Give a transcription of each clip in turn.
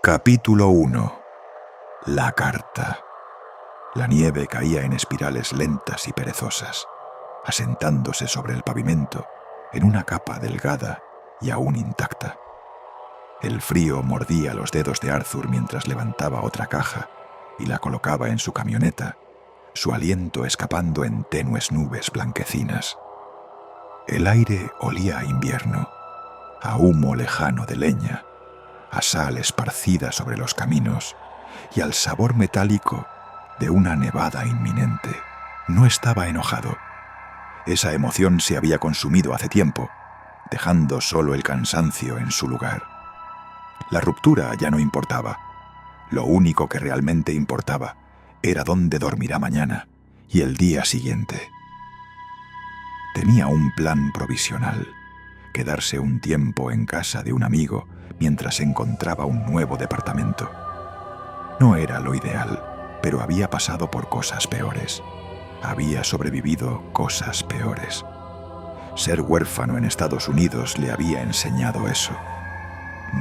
Capítulo 1. La carta. La nieve caía en espirales lentas y perezosas, asentándose sobre el pavimento en una capa delgada y aún intacta. El frío mordía los dedos de Arthur mientras levantaba otra caja y la colocaba en su camioneta, su aliento escapando en tenues nubes blanquecinas. El aire olía a invierno, a humo lejano de leña, a sal esparcida sobre los caminos y al sabor metálico de una nevada inminente. No estaba enojado. Esa emoción se había consumido hace tiempo, dejando solo el cansancio en su lugar. La ruptura ya no importaba. Lo único que realmente importaba era dónde dormirá mañana y el día siguiente. Tenía un plan provisional: quedarse un tiempo en casa de un amigo mientras encontraba un nuevo departamento. No era lo ideal, pero había pasado por cosas peores. Había sobrevivido cosas peores. Ser huérfano en Estados Unidos le había enseñado eso.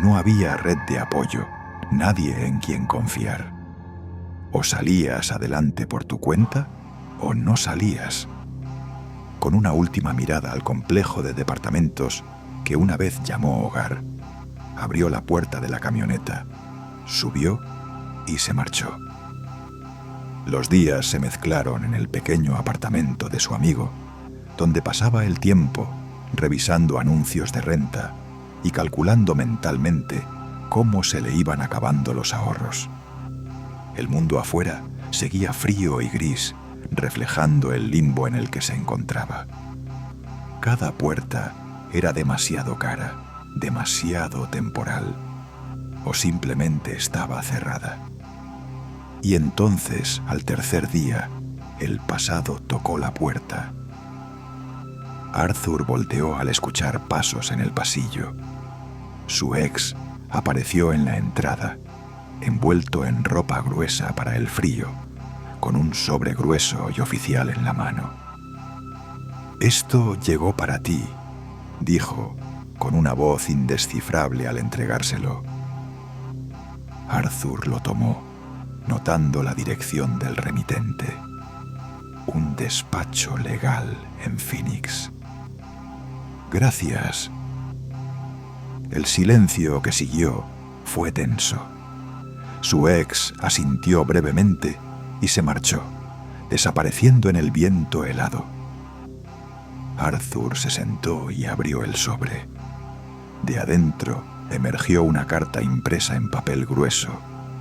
No había red de apoyo, nadie en quien confiar. O salías adelante por tu cuenta, o no salías. Con una última mirada al complejo de departamentos que una vez llamó hogar, abrió la puerta de la camioneta, subió y se marchó. Los días se mezclaron en el pequeño apartamento de su amigo, donde pasaba el tiempo revisando anuncios de renta y calculando mentalmente cómo se le iban acabando los ahorros. El mundo afuera seguía frío y gris, reflejando el limbo en el que se encontraba. Cada puerta era demasiado cara, demasiado temporal, o simplemente estaba cerrada. Y entonces, al tercer día, el pasado tocó la puerta. Arthur volteó al escuchar pasos en el pasillo. Su ex apareció en la entrada, envuelto en ropa gruesa para el frío, con un sobre grueso y oficial en la mano. «Esto llegó para ti», dijo, con una voz indescifrable al entregárselo. Arthur lo tomó, notando la dirección del remitente. Un despacho legal en Phoenix. «Gracias». El silencio que siguió fue tenso. Su ex asintió brevemente y se marchó, desapareciendo en el viento helado. Arthur se sentó y abrió el sobre. De adentro emergió una carta impresa en papel grueso,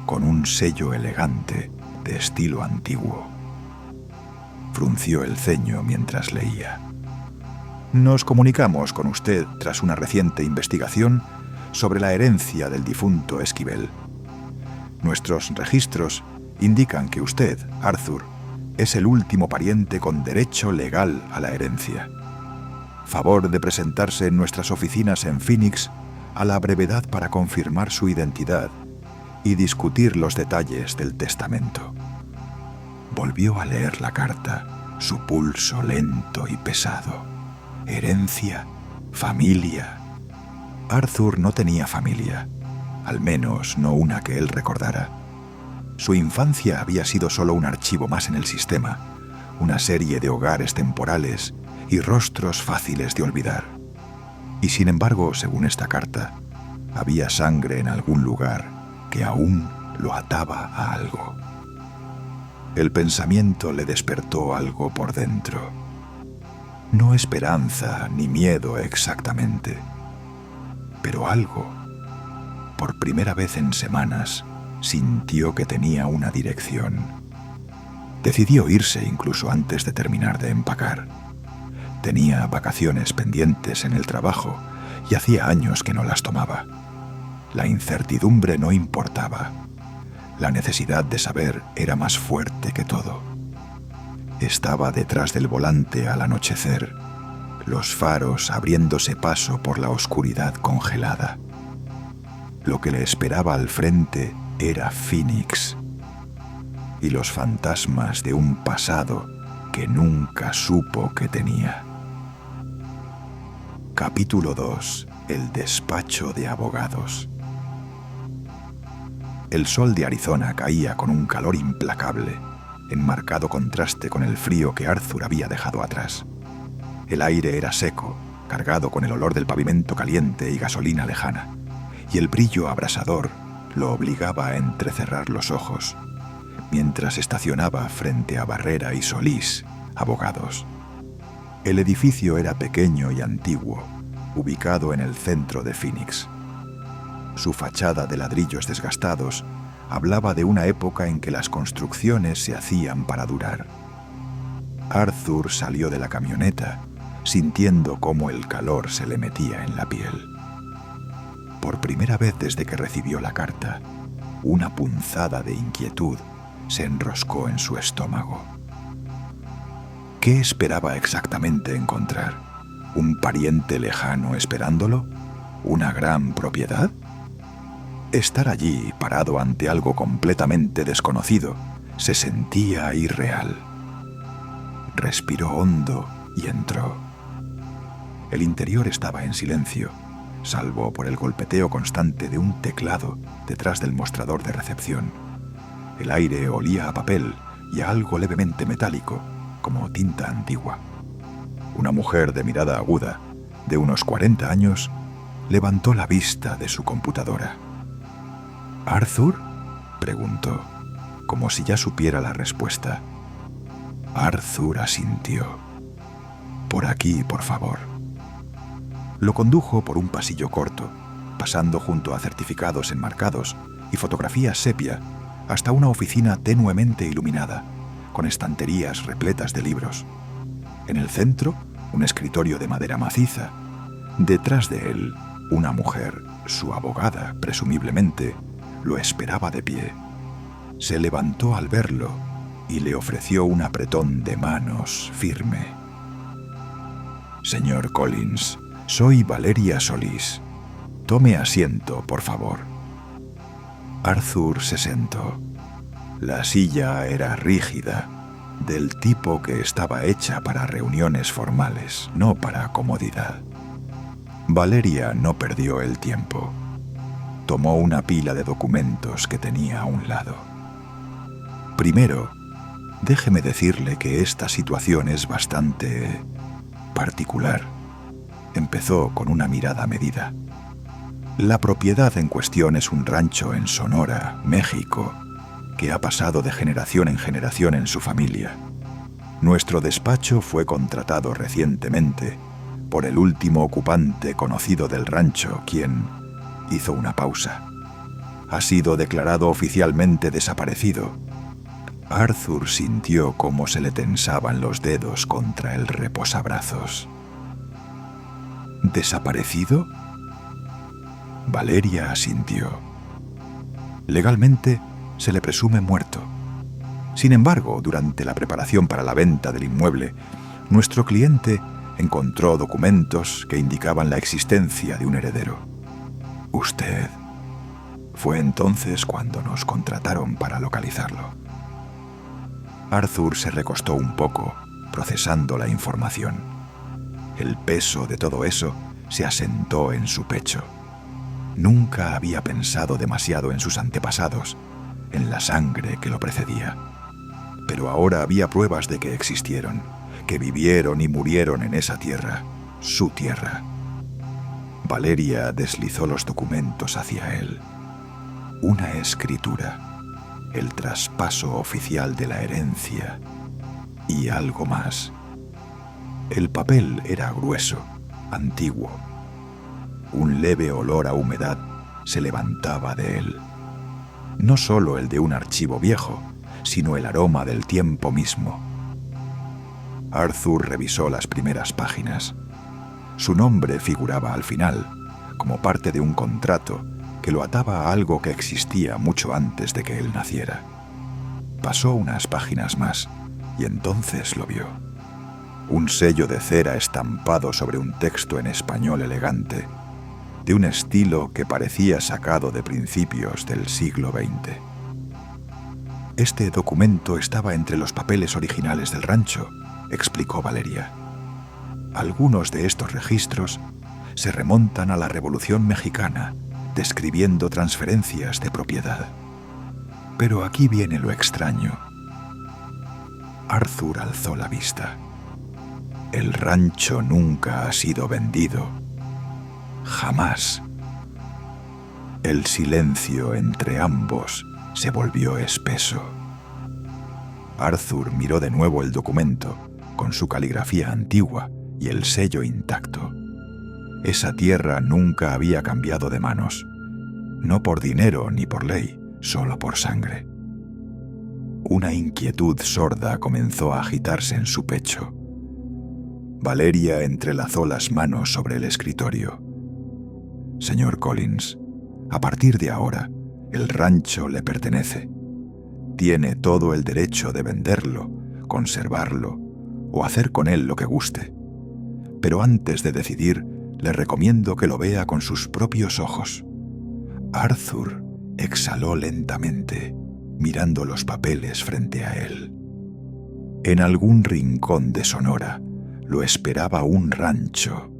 con un sello elegante de estilo antiguo. Frunció el ceño mientras leía. «Nos comunicamos con usted tras una reciente investigación sobre la herencia del difunto Esquivel. Nuestros registros indican que usted, Arthur, es el último pariente con derecho legal a la herencia. Favor de presentarse en nuestras oficinas en Phoenix a la brevedad para confirmar su identidad y discutir los detalles del testamento». Volvió a leer la carta, su pulso lento y pesado. Herencia, familia. Arthur no tenía familia, al menos no una que él recordara. Su infancia había sido solo un archivo más en el sistema, una serie de hogares temporales y rostros fáciles de olvidar. Y sin embargo, según esta carta, había sangre en algún lugar que aún lo ataba a algo. El pensamiento le despertó algo por dentro. No esperanza ni miedo exactamente, pero algo. Por primera vez en semanas, sintió que tenía una dirección. Decidió irse incluso antes de terminar de empacar. Tenía vacaciones pendientes en el trabajo y hacía años que no las tomaba. La incertidumbre no importaba. La necesidad de saber era más fuerte que todo. Estaba detrás del volante al anochecer, los faros abriéndose paso por la oscuridad congelada. Lo que le esperaba al frente era Phoenix y los fantasmas de un pasado que nunca supo que tenía. Capítulo 2. El despacho de abogados. El sol de Arizona caía con un calor implacable, en marcado contraste con el frío que Arthur había dejado atrás. El aire era seco, cargado con el olor del pavimento caliente y gasolina lejana, y el brillo abrasador lo obligaba a entrecerrar los ojos, mientras estacionaba frente a Barrera y Solís, abogados. El edificio era pequeño y antiguo, ubicado en el centro de Phoenix. Su fachada de ladrillos desgastados hablaba de una época en que las construcciones se hacían para durar. Arthur salió de la camioneta, sintiendo cómo el calor se le metía en la piel. Por primera vez desde que recibió la carta, una punzada de inquietud se enroscó en su estómago. ¿Qué esperaba exactamente encontrar? ¿Un pariente lejano esperándolo? ¿Una gran propiedad? Estar allí, parado ante algo completamente desconocido, se sentía irreal. Respiró hondo y entró. El interior estaba en silencio, salvo por el golpeteo constante de un teclado detrás del mostrador de recepción. El aire olía a papel y a algo levemente metálico, como tinta antigua. Una mujer de mirada aguda, de unos 40 años, levantó la vista de su computadora. ¿Arthur?, preguntó, como si ya supiera la respuesta. Arthur asintió. «Por aquí, por favor». Lo condujo por un pasillo corto, pasando junto a certificados enmarcados y fotografías sepia, hasta una oficina tenuemente iluminada, con estanterías repletas de libros. En el centro, un escritorio de madera maciza. Detrás de él, una mujer, su abogada, presumiblemente, lo esperaba de pie. Se levantó al verlo y le ofreció un apretón de manos firme. «Señor Collins, soy Valeria Solís. Tome asiento, por favor». Arthur se sentó. La silla era rígida, del tipo que estaba hecha para reuniones formales, no para comodidad. Valeria no perdió el tiempo. Tomó una pila de documentos que tenía a un lado. Primero, déjeme decirle que esta situación es bastante particular. Empezó con una mirada medida. La propiedad en cuestión es un rancho en Sonora, México, que ha pasado de generación en generación en su familia. Nuestro despacho fue contratado recientemente por el último ocupante conocido del rancho, quien hizo una pausa. Ha sido declarado oficialmente desaparecido. Arthur sintió cómo se le tensaban los dedos contra el reposabrazos. ¿Desaparecido? Valeria asintió. Legalmente, se le presume muerto. Sin embargo, durante la preparación para la venta del inmueble, nuestro cliente encontró documentos que indicaban la existencia de un heredero. Usted. Fue entonces cuando nos contrataron para localizarlo. Arthur se recostó un poco, procesando la información. El peso de todo eso se asentó en su pecho. Nunca había pensado demasiado en sus antepasados, en la sangre que lo precedía. Pero ahora había pruebas de que existieron, que vivieron y murieron en esa tierra, su tierra. Valeria deslizó los documentos hacia él. Una escritura, el traspaso oficial de la herencia y algo más. El papel era grueso, antiguo. Un leve olor a humedad se levantaba de él. No solo el de un archivo viejo, sino el aroma del tiempo mismo. Arthur revisó las primeras páginas. Su nombre figuraba al final, como parte de un contrato que lo ataba a algo que existía mucho antes de que él naciera. Pasó unas páginas más y entonces lo vio. Un sello de cera estampado sobre un texto en español elegante, de un estilo que parecía sacado de principios del siglo XX. Este documento estaba entre los papeles originales del rancho, explicó Valeria. Algunos de estos registros se remontan a la Revolución Mexicana, describiendo transferencias de propiedad. Pero aquí viene lo extraño. Arthur alzó la vista. El rancho nunca ha sido vendido. Jamás. El silencio entre ambos se volvió espeso. Arthur miró de nuevo el documento, con su caligrafía antigua y el sello intacto. Esa tierra nunca había cambiado de manos. No por dinero ni por ley, solo por sangre. Una inquietud sorda comenzó a agitarse en su pecho. Valeria entrelazó las manos sobre el escritorio. Señor Collins, a partir de ahora, el rancho le pertenece. Tiene todo el derecho de venderlo, conservarlo o hacer con él lo que guste. Pero antes de decidir, le recomiendo que lo vea con sus propios ojos. Arthur exhaló lentamente, mirando los papeles frente a él. En algún rincón de Sonora lo esperaba un rancho,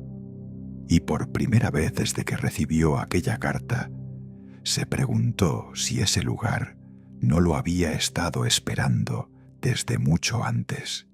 y por primera vez desde que recibió aquella carta, se preguntó si ese lugar no lo había estado esperando desde mucho antes.